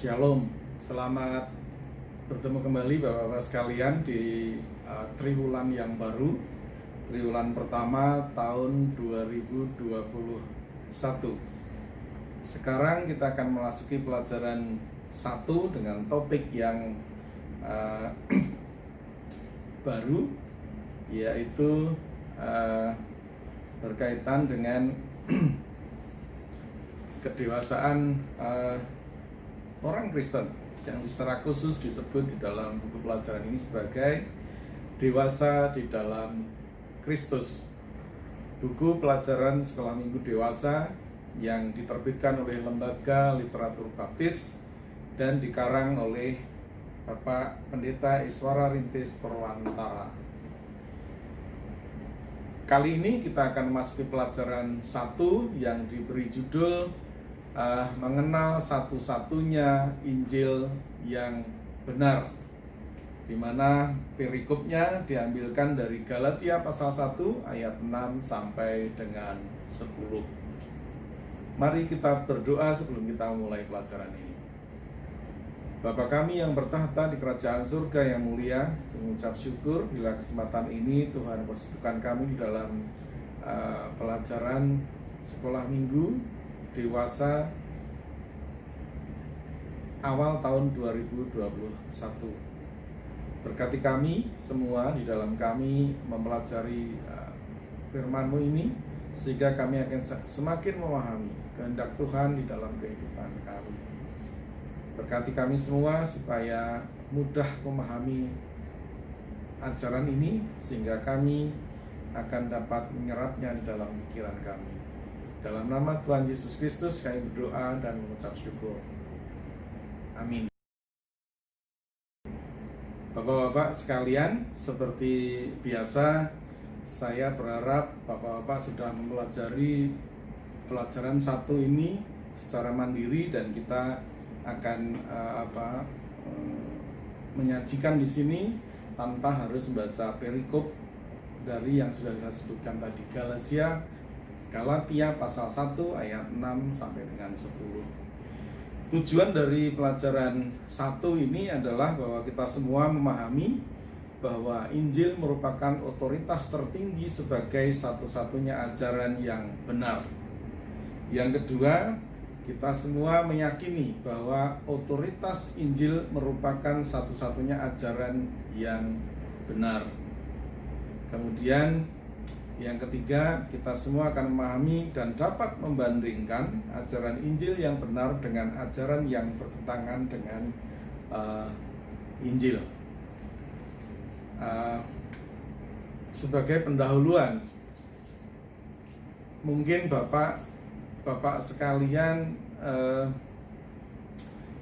Shalom, selamat bertemu kembali Bapak-Bapak sekalian di triwulan yang baru, triwulan pertama tahun 2021. Sekarang kita akan memasuki pelajaran 1 dengan topik yang baru, yaitu berkaitan dengan kedewasaan orang Kristen, yang secara khusus disebut di dalam buku pelajaran ini sebagai dewasa di dalam Kristus. Buku pelajaran sekolah minggu dewasa yang diterbitkan oleh Lembaga Literatur Baptis dan dikarang oleh Bapak Pendeta Iswara Rintis Perwantara. Kali ini kita akan memasuki pelajaran 1 yang diberi judul mengenal satu-satunya Injil yang benar, di mana perikopnya diambilkan dari Galatia pasal 1 ayat 6 sampai dengan 10. Mari kita berdoa sebelum kita mulai pelajaran ini. Bapa kami yang bertahta di kerajaan surga yang mulia, mengucap syukur bila kesempatan ini Tuhan persekutukan kami di dalam pelajaran sekolah minggu dewasa awal tahun 2021. Berkati kami semua di dalam kami mempelajari firman-Mu ini, sehingga kami akan semakin memahami kehendak Tuhan di dalam kehidupan kami. Berkati kami semua supaya mudah memahami ajaran ini, sehingga kami akan dapat menyerapnya di dalam pikiran kami. Dalam nama Tuhan Yesus Kristus kami berdoa dan mengucap syukur. Amin. Bapak-bapak sekalian, seperti biasa saya berharap Bapak-bapak sudah mempelajari pelajaran 1 ini secara mandiri, dan kita akan menyajikan di sini tanpa harus membaca perikop dari yang sudah saya sebutkan tadi, Galatia pasal 1 ayat 6 sampai dengan 10. Tujuan dari pelajaran 1 ini adalah bahwa kita semua memahami bahwa Injil merupakan otoritas tertinggi sebagai satu-satunya ajaran yang benar. Yang kedua, kita semua meyakini bahwa otoritas Injil merupakan satu-satunya ajaran yang benar. Kemudian yang ketiga, kita semua akan memahami dan dapat membandingkan ajaran Injil yang benar dengan ajaran yang bertentangan dengan Injil. Sebagai pendahuluan, mungkin Bapak sekalian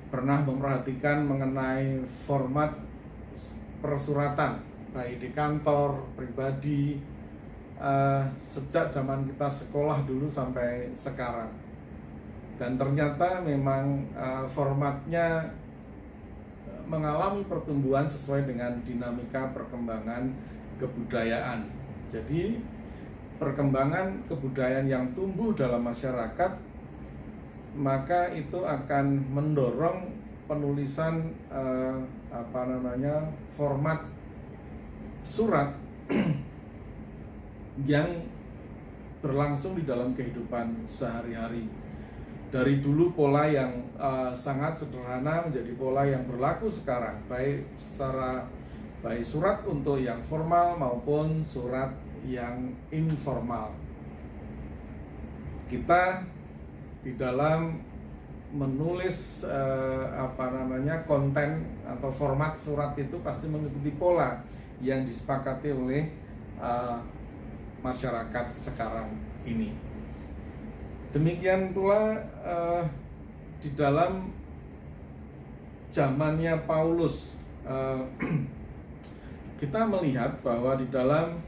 pernah memperhatikan mengenai format persuratan, baik di kantor, pribadi, sejak zaman kita sekolah dulu sampai sekarang. Dan ternyata memang formatnya mengalami pertumbuhan sesuai dengan dinamika perkembangan kebudayaan. Jadi perkembangan kebudayaan yang tumbuh dalam masyarakat, maka itu akan mendorong penulisan format surat yang berlangsung di dalam kehidupan sehari-hari. Dari dulu pola yang sangat sederhana menjadi pola yang berlaku sekarang, baik surat untuk yang formal maupun surat yang informal. Kita di dalam menulis konten atau format surat itu pasti mengikuti pola yang disepakati oleh masyarakat sekarang ini. Demikian pula di dalam zamannya Paulus, kita melihat bahwa di dalam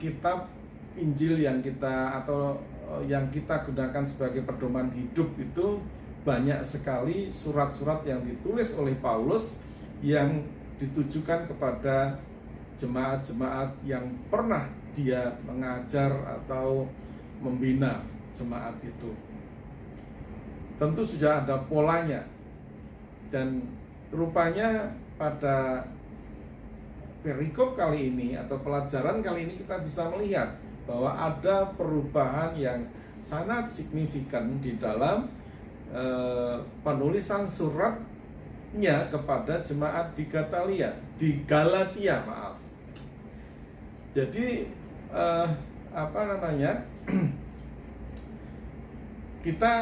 kitab Injil yang kita gunakan sebagai pedoman hidup itu banyak sekali surat-surat yang ditulis oleh Paulus yang ditujukan kepada jemaat-jemaat yang pernah dia mengajar atau membina jemaat itu. Tentu sudah ada polanya Dan rupanya pada perikop kali ini atau pelajaran kali ini kita bisa melihat bahwa ada perubahan yang sangat signifikan di dalam penulisan suratnya kepada jemaat di Galatia, maaf. Jadi kita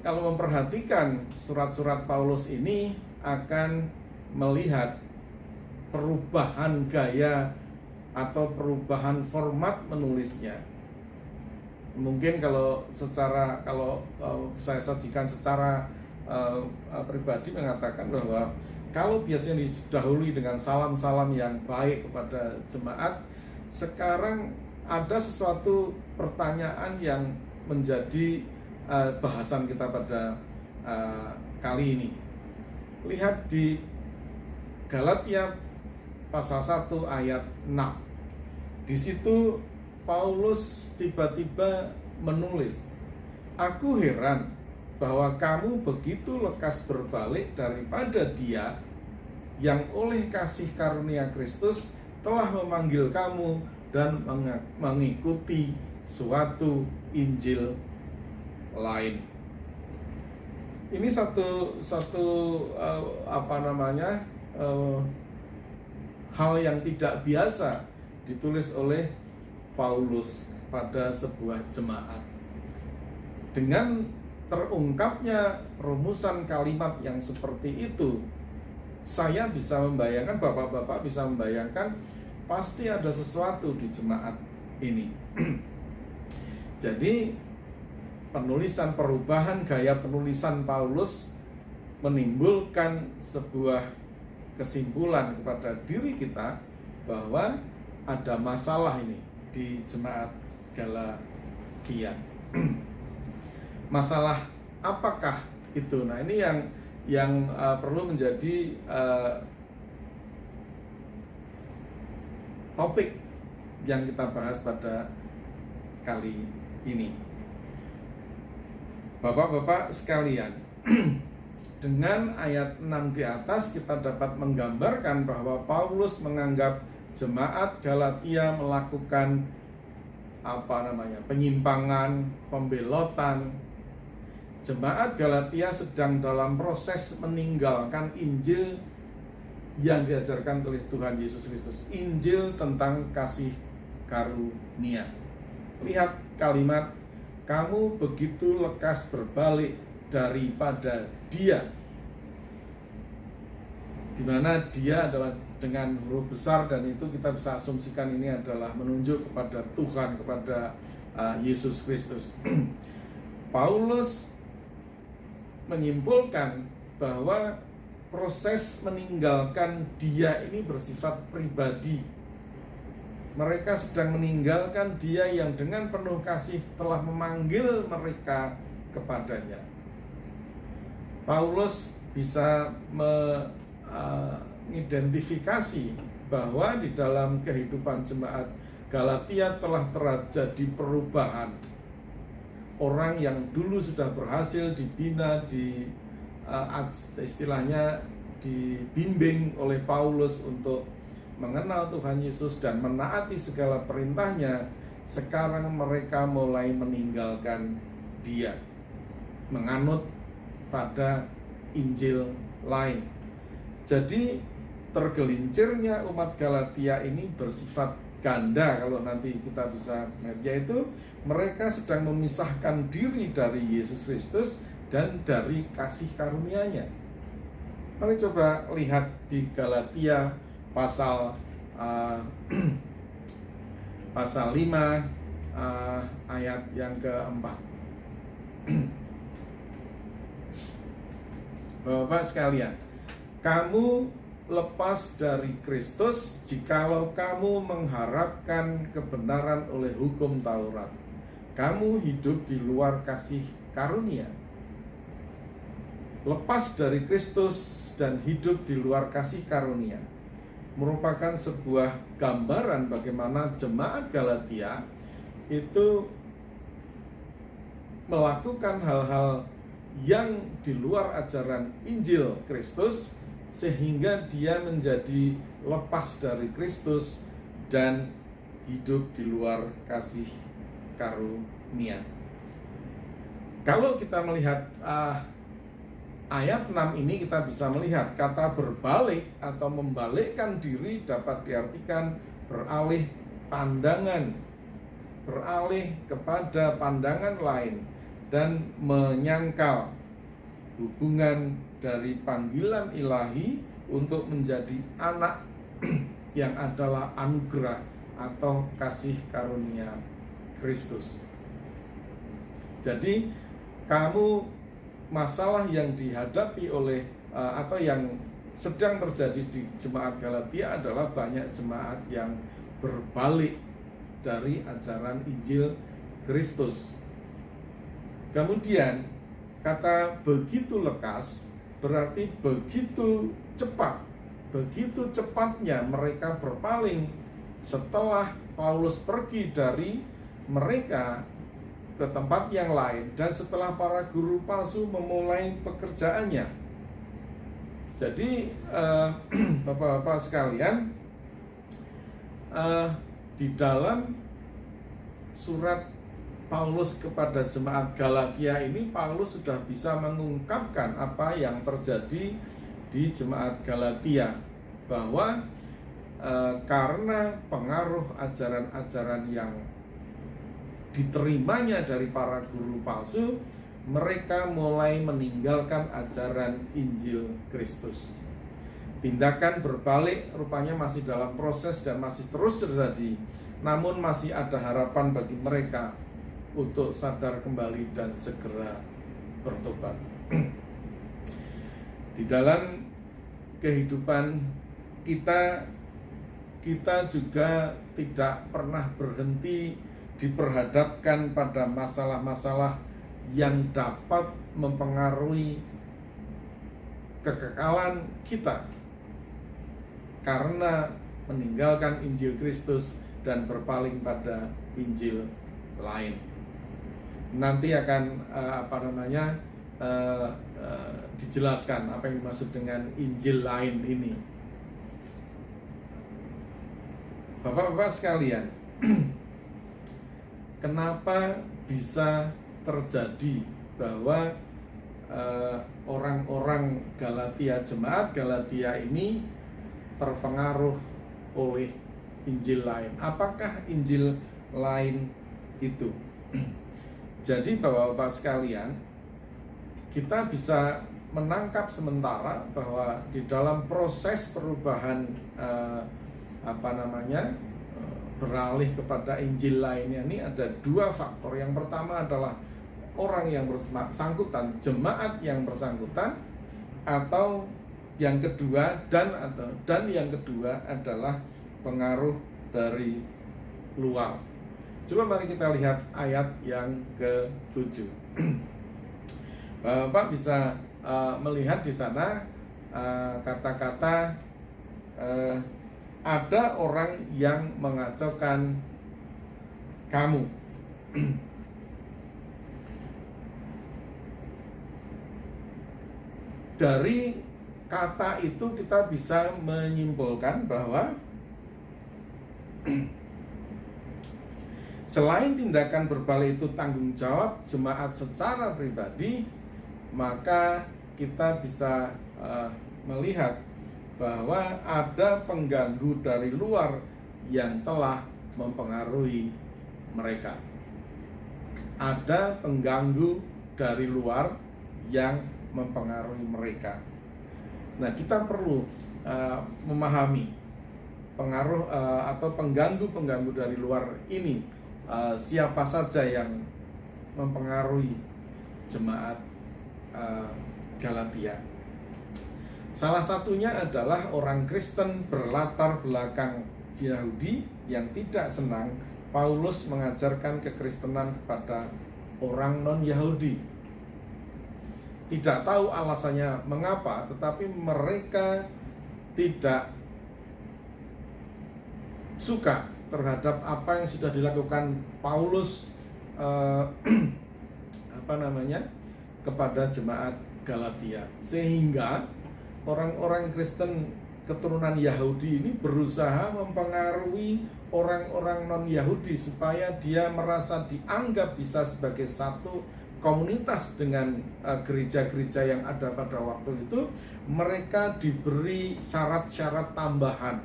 kalau memperhatikan surat-surat Paulus ini akan melihat perubahan gaya atau perubahan format menulisnya. Mungkin kalau saya sajikan secara pribadi mengatakan bahwa kalau biasanya didahului dengan salam-salam yang baik kepada jemaat, sekarang ada sesuatu pertanyaan yang menjadi bahasan kita pada kali ini. Lihat di Galatia pasal 1 ayat 6. Di situ Paulus tiba-tiba menulis, "Aku heran bahwa kamu begitu lekas berbalik daripada Dia yang oleh kasih karunia Kristus telah memanggil kamu dan mengikuti suatu Injil lain." Ini satu hal yang tidak biasa ditulis oleh Paulus pada sebuah jemaat. Dengan terungkapnya rumusan kalimat yang seperti itu, saya bisa membayangkan, bapak-bapak bisa membayangkan, pasti ada sesuatu di jemaat ini. Jadi perubahan gaya penulisan Paulus menimbulkan sebuah kesimpulan kepada diri kita bahwa ada masalah ini di jemaat Galatia. Masalah apakah itu? Nah, ini yang perlu menjadi topik yang kita bahas pada kali ini. Bapak-bapak sekalian, dengan ayat 6 di atas kita dapat menggambarkan bahwa Paulus menganggap jemaat Galatia melakukan penyimpangan, pembelotan. Jemaat Galatia sedang dalam proses meninggalkan Injil yang diajarkan oleh Tuhan Yesus Kristus, Injil tentang kasih karunia. Lihat kalimat, "Kamu begitu lekas berbalik daripada Dia", di mana Dia adalah dengan huruf besar, dan itu kita bisa asumsikan ini adalah menunjuk kepada Tuhan, kepada Yesus Kristus. Paulus menyimpulkan bahwa proses meninggalkan Dia ini bersifat pribadi. Mereka sedang meninggalkan Dia yang dengan penuh kasih telah memanggil mereka kepadanya. Paulus bisa mengidentifikasi bahwa di dalam kehidupan jemaat Galatia telah terjadi perubahan. Orang yang dulu sudah berhasil dibina, istilahnya dibimbing oleh Paulus untuk mengenal Tuhan Yesus dan menaati segala perintahnya, sekarang mereka mulai meninggalkan Dia, menganut pada Injil lain. Jadi tergelincirnya umat Galatia ini bersifat ganda, kalau nanti kita bisa melihat, yaitu mereka sedang memisahkan diri dari Yesus Kristus dan dari kasih karunia-Nya. Mari coba lihat di Galatia pasal 5 ayat yang keempat. Bapak sekalian, kamu lepas dari Kristus jikalau kamu mengharapkan kebenaran oleh hukum Taurat. Kamu hidup di luar kasih karunia. Lepas dari Kristus dan hidup di luar kasih karunia merupakan sebuah gambaran bagaimana jemaat Galatia itu melakukan hal-hal yang di luar ajaran Injil Kristus, sehingga dia menjadi lepas dari Kristus dan hidup di luar kasih karunia. Kalau kita melihat ayat 6 ini, kita bisa melihat kata berbalik atau membalikkan diri dapat diartikan beralih pandangan, beralih kepada pandangan lain, dan menyangkal hubungan dari panggilan ilahi untuk menjadi anak yang adalah anugerah atau kasih karunia Kristus. Jadi masalah yang dihadapi oleh atau yang sedang terjadi di jemaat Galatia adalah banyak jemaat yang berbalik dari ajaran Injil Kristus. Kemudian kata begitu lekas berarti begitu cepat, begitu cepatnya mereka berpaling setelah Paulus pergi dari mereka ke tempat yang lain dan setelah para guru palsu memulai pekerjaannya. Jadi Bapak-bapak sekalian, di dalam surat Paulus kepada jemaat Galatia ini, Paulus sudah bisa mengungkapkan apa yang terjadi di jemaat Galatia, bahwa karena pengaruh ajaran-ajaran yang diterimanya dari para guru palsu, mereka mulai meninggalkan ajaran Injil Kristus. Tindakan berbalik rupanya masih dalam proses dan masih terus terjadi, namun masih ada harapan bagi mereka untuk sadar kembali dan segera bertobat. Di dalam kehidupan kita juga tidak pernah berhenti diperhadapkan pada masalah-masalah yang dapat mempengaruhi kekekalan kita karena meninggalkan Injil Kristus dan berpaling pada Injil lain. Nanti akan dijelaskan apa yang dimaksud dengan Injil lain ini. Bapak-bapak sekalian, kenapa bisa terjadi bahwa orang-orang Galatia, jemaat Galatia ini terpengaruh oleh Injil lain? Apakah Injil lain itu? Jadi Bapak-bapak sekalian, kita bisa menangkap sementara bahwa di dalam proses perubahan beralih kepada Injil lainnya ini ada dua faktor. Yang pertama adalah orang yang bersangkutan, jemaat yang bersangkutan, atau yang kedua dan yang kedua adalah pengaruh dari luar. Coba mari kita lihat ayat yang ke-7. Bapak bisa melihat di sana kata-kata ada orang yang mengacaukan kamu. Dari kata itu kita bisa menyimpulkan bahwa selain tindakan berbalik itu tanggung jawab jemaat secara pribadi, maka kita bisa melihat bahwa ada pengganggu dari luar yang telah mempengaruhi mereka. Ada pengganggu dari luar yang mempengaruhi mereka. Nah, kita perlu memahami pengaruh atau pengganggu-pengganggu dari luar ini, siapa saja yang mempengaruhi jemaat Galatia. Salah satunya adalah orang Kristen berlatar belakang Yahudi yang tidak senang Paulus mengajarkan kekristenan kepada orang non-Yahudi. Tidak tahu alasannya mengapa, tetapi mereka tidak suka terhadap apa yang sudah dilakukan Paulus kepada jemaat Galatia, sehingga orang-orang Kristen keturunan Yahudi ini berusaha mempengaruhi orang-orang non-Yahudi supaya dia merasa dianggap bisa sebagai satu komunitas dengan gereja-gereja yang ada pada waktu itu. Mereka diberi syarat-syarat tambahan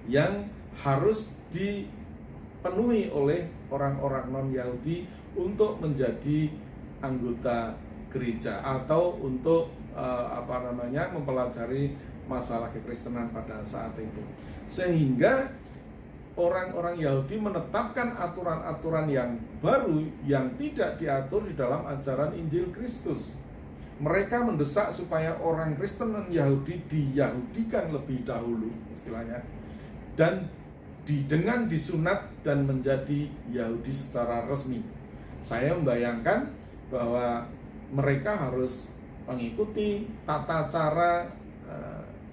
yang harus dipenuhi oleh orang-orang non-Yahudi untuk menjadi anggota gereja atau untuk mempelajari masalah kekristenan pada saat itu. Sehingga orang-orang Yahudi menetapkan aturan-aturan yang baru yang tidak diatur di dalam ajaran Injil Kristus. Mereka mendesak supaya orang Kristen dan Yahudi diyahudikan lebih dahulu, istilahnya, dan dengan disunat dan menjadi Yahudi secara resmi. Saya membayangkan bahwa mereka harus mengikuti tata cara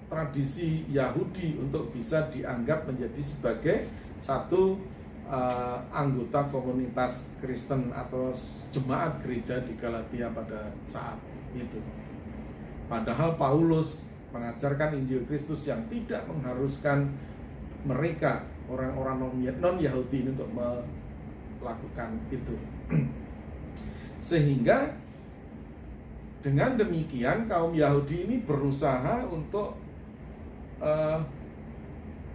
tradisi Yahudi untuk bisa dianggap menjadi sebagai satu anggota komunitas Kristen atau jemaat gereja di Galatia pada saat itu. Padahal Paulus mengajarkan Injil Kristus yang tidak mengharuskan mereka, orang-orang non-Yahudi ini, untuk melakukan itu. Sehingga dengan demikian kaum Yahudi ini berusaha untuk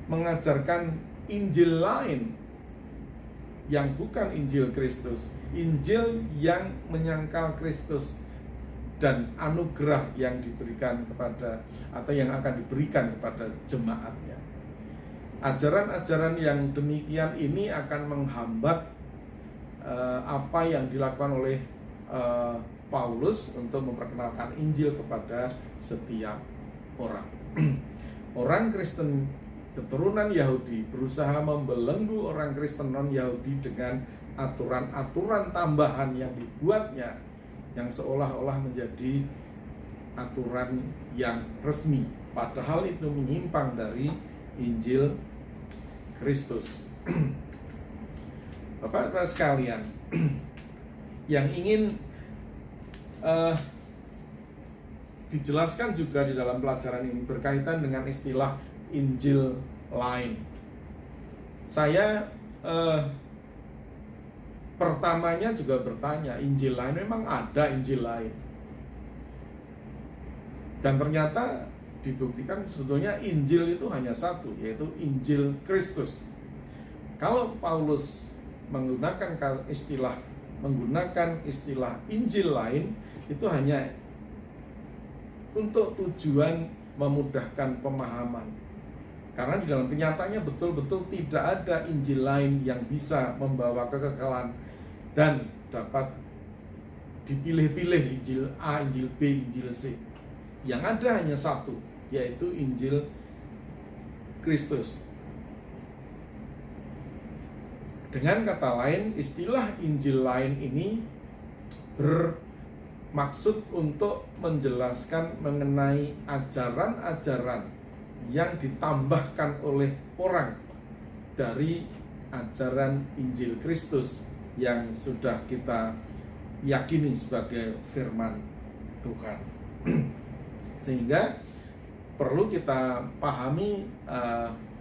mengajarkan Injil lain yang bukan Injil Kristus, Injil yang menyangkal Kristus dan anugerah yang diberikan kepada, atau yang akan diberikan kepada jemaatnya. Ajaran-ajaran yang demikian ini akan menghambat apa yang dilakukan oleh Paulus untuk memperkenalkan Injil kepada setiap orang. Orang Kristen keturunan Yahudi berusaha membelenggu orang Kristen non-Yahudi dengan aturan-aturan tambahan yang dibuatnya, yang seolah-olah menjadi aturan yang resmi, padahal itu menyimpang dari Injil Kristus. Bapak-bapak sekalian, yang ingin dijelaskan juga di dalam pelajaran ini berkaitan dengan istilah Injil lain. Saya pertamanya juga bertanya, Injil lain, memang ada Injil lain? Dan ternyata dibuktikan sebetulnya Injil itu hanya satu, yaitu Injil Kristus. Kalau Paulus menggunakan istilah Injil lain, itu hanya untuk tujuan memudahkan pemahaman. Karena di dalam kenyataannya betul-betul tidak ada Injil lain yang bisa membawa kekekalan dan dapat dipilih-pilih, Injil A, Injil B, Injil C. Yang ada hanya satu, yaitu Injil Kristus. Dengan kata lain, istilah Injil lain ini bermaksud untuk menjelaskan mengenai ajaran-ajaran yang ditambahkan oleh orang dari ajaran Injil Kristus yang sudah kita yakini sebagai firman Tuhan. Sehingga perlu kita pahami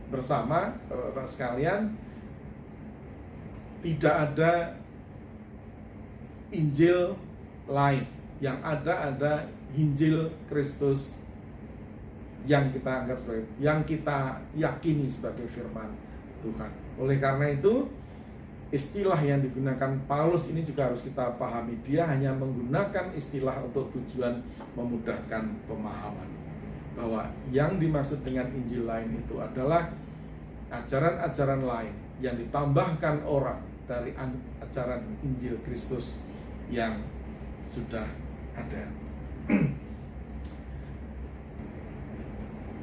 bersama, Bapak sekalian, tidak ada Injil lain. Yang ada Injil Kristus yang kita anggap sebagai, yang kita yakini sebagai firman Tuhan. Oleh karena itu, istilah yang digunakan Paulus ini juga harus kita pahami. Dia hanya menggunakan istilah untuk tujuan memudahkan pemahaman, bahwa yang dimaksud dengan Injil lain itu adalah ajaran-ajaran lain yang ditambahkan orang dari ajaran Injil Kristus yang sudah ada.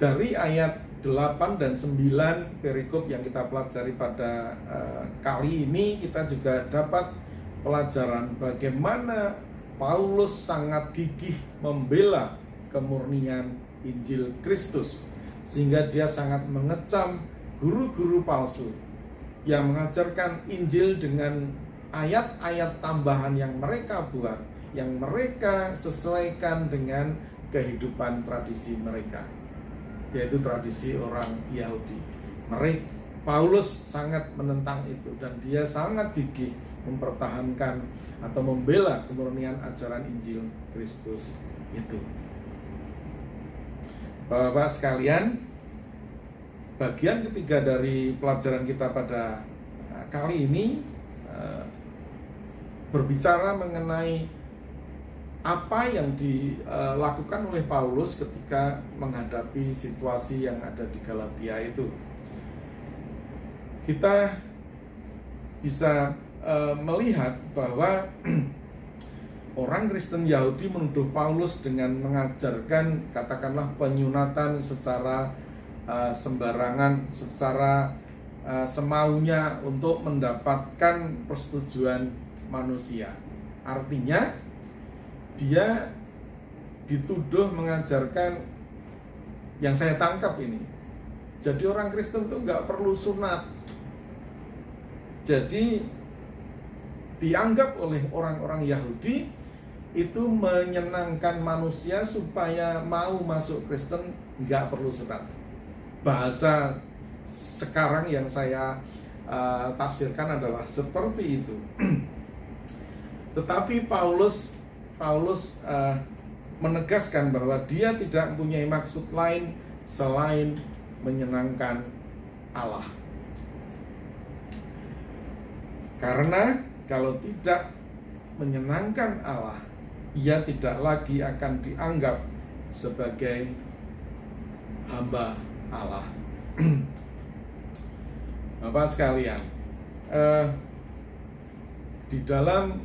Dari ayat 8 dan 9 perikop yang kita pelajari pada kali ini, kita juga dapat pelajaran bagaimana Paulus sangat gigih membela kemurnian Injil Kristus, sehingga dia sangat mengecam guru-guru palsu yang mengajarkan Injil dengan ayat-ayat tambahan yang mereka buat yang mereka sesuaikan dengan kehidupan tradisi mereka, yaitu tradisi orang Yahudi. Paulus sangat menentang itu dan dia sangat gigih mempertahankan atau membela kemurnian ajaran Injil Kristus itu. Bapak-bapak sekalian, bagian ketiga dari pelajaran kita pada kali ini berbicara mengenai apa yang dilakukan oleh Paulus ketika menghadapi situasi yang ada di Galatia itu. Kita bisa melihat bahwa orang Kristen Yahudi menuduh Paulus dengan mengajarkan katakanlah penyunatan secara sembarangan, secara semaunya untuk mendapatkan persetujuan manusia. Artinya dia dituduh mengajarkan yang saya tangkap ini. Jadi orang Kristen itu nggak perlu sunat. Jadi dianggap oleh orang-orang Yahudi itu menyenangkan manusia supaya mau masuk Kristen nggak perlu sunat. Bahasa sekarang yang saya tafsirkan adalah seperti itu. Tetapi Paulus menegaskan bahwa dia tidak mempunyai maksud lain selain menyenangkan Allah. Karena kalau tidak menyenangkan Allah, ia tidak lagi akan dianggap sebagai hamba Allah. Bapak sekalian, di dalam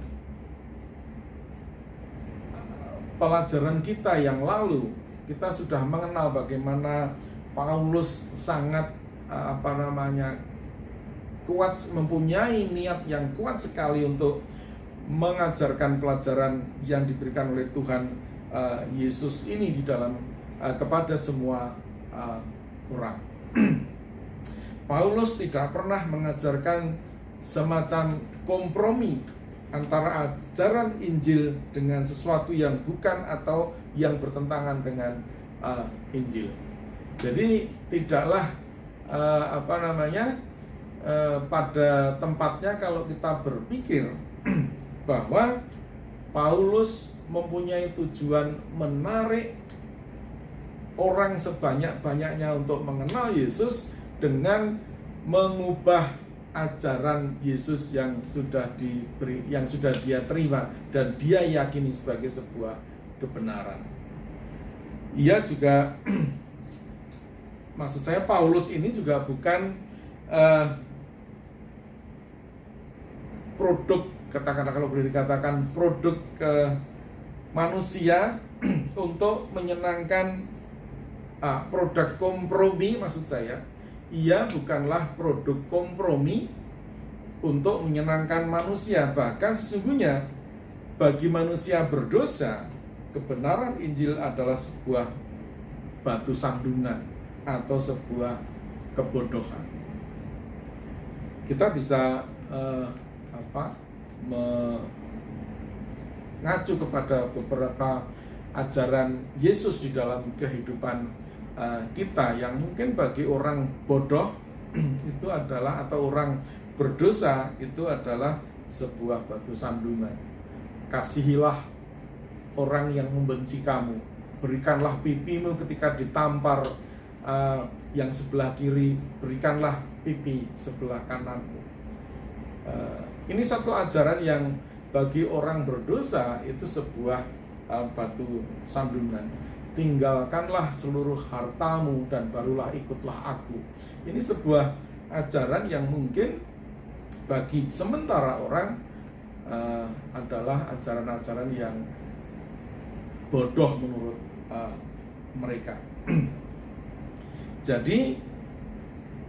pelajaran kita yang lalu, kita sudah mengenal bagaimana Paulus sangat kuat, mempunyai niat yang kuat sekali untuk mengajarkan pelajaran yang diberikan oleh Tuhan Yesus ini di dalam kepada semua orang. Paulus tidak pernah mengajarkan semacam kompromi antara ajaran Injil dengan sesuatu yang bukan atau yang bertentangan dengan Injil. Jadi tidaklah pada tempatnya kalau kita berpikir bahwa Paulus mempunyai tujuan menarik orang sebanyak-banyaknya untuk mengenal Yesus dengan mengubah ajaran Yesus yang sudah dia terima dan dia yakini sebagai sebuah kebenaran. Ia juga maksud saya Paulus ini juga bukan produk, katakanlah kalau boleh dikatakan produk manusia untuk menyenangkan produk kompromi. Maksud saya, ia bukanlah produk kompromi untuk menyenangkan manusia. Bahkan sesungguhnya bagi manusia berdosa, kebenaran Injil adalah sebuah batu sandungan atau sebuah kebodohan. Kita bisa mengacu kepada beberapa ajaran Yesus di dalam kehidupan kita yang mungkin bagi orang bodoh itu adalah, atau orang berdosa itu adalah sebuah batu sandungan. Kasihilah orang yang membenci kamu, berikanlah pipimu ketika ditampar yang sebelah kiri, berikanlah pipi sebelah kananmu. Ini satu ajaran yang bagi orang berdosa itu sebuah batu sandungan. Tinggalkanlah seluruh hartamu dan barulah ikutlah aku. Ini sebuah ajaran yang mungkin bagi sementara orang adalah ajaran-ajaran yang bodoh menurut mereka. Jadi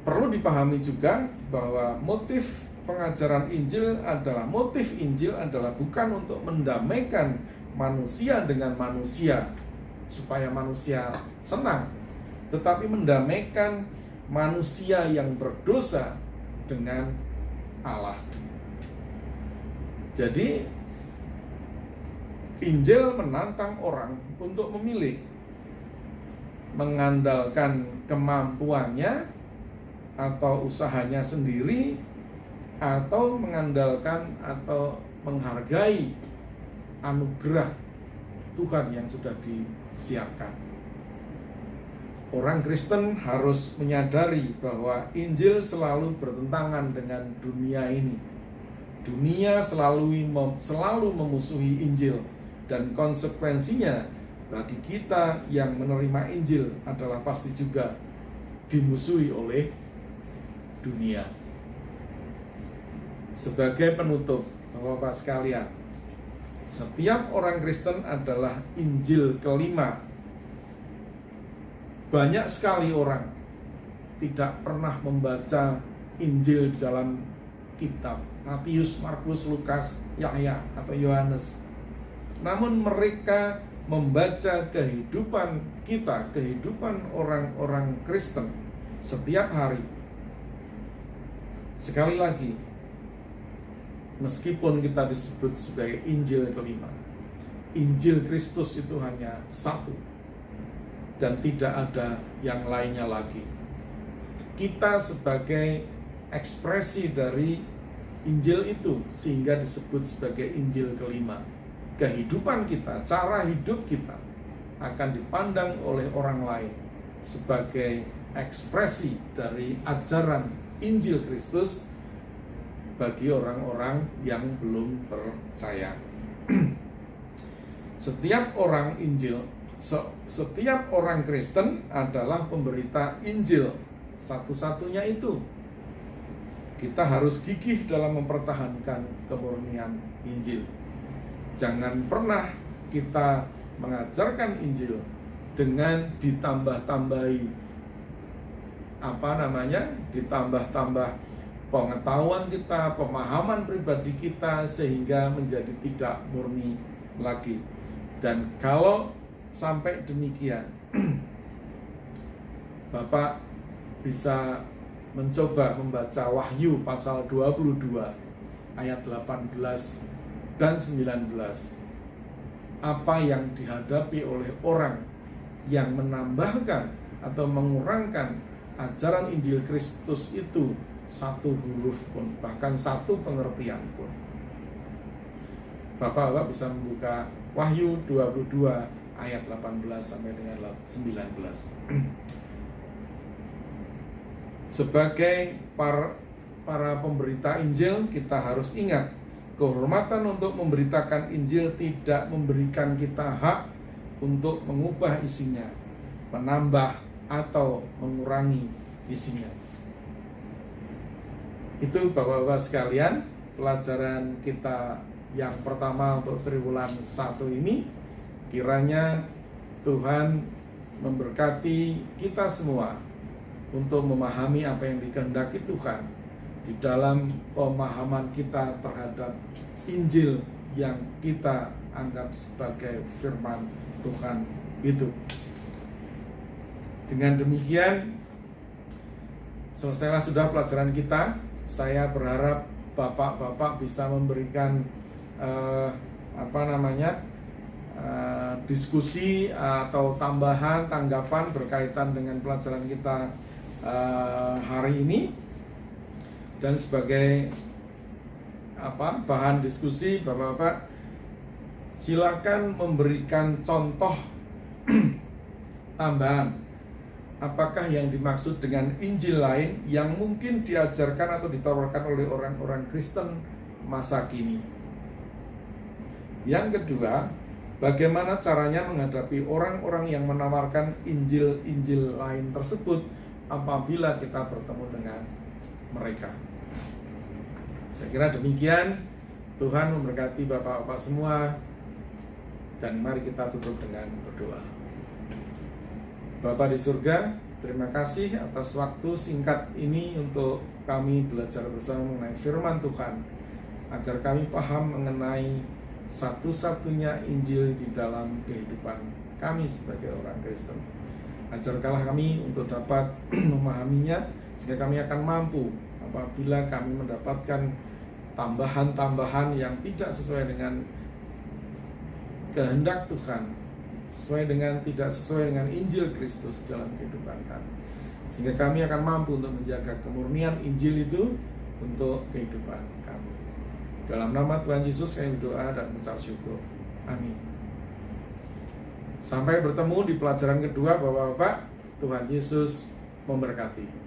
perlu dipahami juga bahwa motif pengajaran Injil adalah bukan untuk mendamaikan manusia dengan manusia supaya manusia senang, tetapi mendamaikan manusia yang berdosa dengan Allah. Jadi Injil menantang orang untuk memilih, mengandalkan kemampuannya atau usahanya sendiri, atau mengandalkan atau menghargai anugerah Tuhan yang sudah disiapkan. Orang Kristen harus menyadari bahwa Injil selalu bertentangan dengan dunia ini. Dunia selalu memusuhi Injil, dan konsekuensinya bagi kita yang menerima Injil adalah pasti juga dimusuhi oleh dunia. Sebagai penutup, Bapak-Bapak sekalian, setiap orang Kristen adalah Injil kelima. Banyak sekali orang tidak pernah membaca Injil di dalam kitab Matius, Markus, Lukas, Yahya atau Yohanes. Namun mereka membaca kehidupan kita, kehidupan orang-orang Kristen setiap hari. Sekali lagi, meskipun kita disebut sebagai Injil kelima, Injil Kristus itu hanya satu dan tidak ada yang lainnya lagi. Kita sebagai ekspresi dari Injil itu sehingga disebut sebagai Injil kelima. Kehidupan kita, cara hidup kita akan dipandang oleh orang lain sebagai ekspresi dari ajaran Injil Kristus bagi orang-orang yang belum percaya. Setiap orang Kristen adalah pemberita Injil. Satu-satunya itu. Kita harus gigih dalam mempertahankan kemurnian Injil. Jangan pernah kita mengajarkan Injil dengan ditambah-tambahi ditambah-tambah pengetahuan kita, pemahaman pribadi kita, sehingga menjadi tidak murni lagi. Dan kalau sampai demikian, Bapak bisa mencoba membaca Wahyu pasal 22 ayat 18 dan 19. Apa yang dihadapi oleh orang yang menambahkan atau mengurangkan ajaran Injil Kristus itu satu huruf pun, bahkan satu pengertian pun. Bapak-bapak bisa membuka Wahyu 22 ayat 18 sampai dengan 19. Sebagai para pemberita Injil, kita harus ingat, kehormatan untuk memberitakan Injil tidak memberikan kita hak untuk mengubah isinya, menambah atau mengurangi isinya. Itu Bapak-bapak sekalian, pelajaran kita yang pertama untuk triwulan 1 ini. Kiranya Tuhan memberkati kita semua untuk memahami apa yang dikehendaki Tuhan di dalam pemahaman kita terhadap Injil yang kita anggap sebagai firman Tuhan itu. Dengan demikian, selesailah sudah pelajaran kita. Saya berharap Bapak-bapak bisa memberikan diskusi atau tambahan tanggapan berkaitan dengan pelajaran kita hari ini. Dan sebagai bahan diskusi, Bapak-bapak silakan memberikan contoh tambahan. Apakah yang dimaksud dengan Injil lain yang mungkin diajarkan atau ditawarkan oleh orang-orang Kristen masa kini? Yang kedua, bagaimana caranya menghadapi orang-orang yang menawarkan Injil lain tersebut apabila kita bertemu dengan mereka? Saya kira demikian. Tuhan memberkati Bapak-bapak semua, dan mari kita tutup dengan berdoa. Bapa di surga, terima kasih atas waktu singkat ini untuk kami belajar bersama mengenai firman Tuhan, agar kami paham mengenai satu-satunya Injil di dalam kehidupan kami sebagai orang Kristen. Ajarkanlah kami untuk dapat memahaminya, sehingga kami akan mampu apabila kami mendapatkan tambahan-tambahan yang tidak sesuai dengan kehendak Tuhan, tidak sesuai dengan Injil Kristus dalam kehidupan kami. Sehingga kami akan mampu untuk menjaga kemurnian Injil itu untuk kehidupan kami. Dalam nama Tuhan Yesus kami berdoa dan mengucap syukur. Amin. Sampai bertemu di pelajaran kedua, Bapak-bapak. Tuhan Yesus memberkati.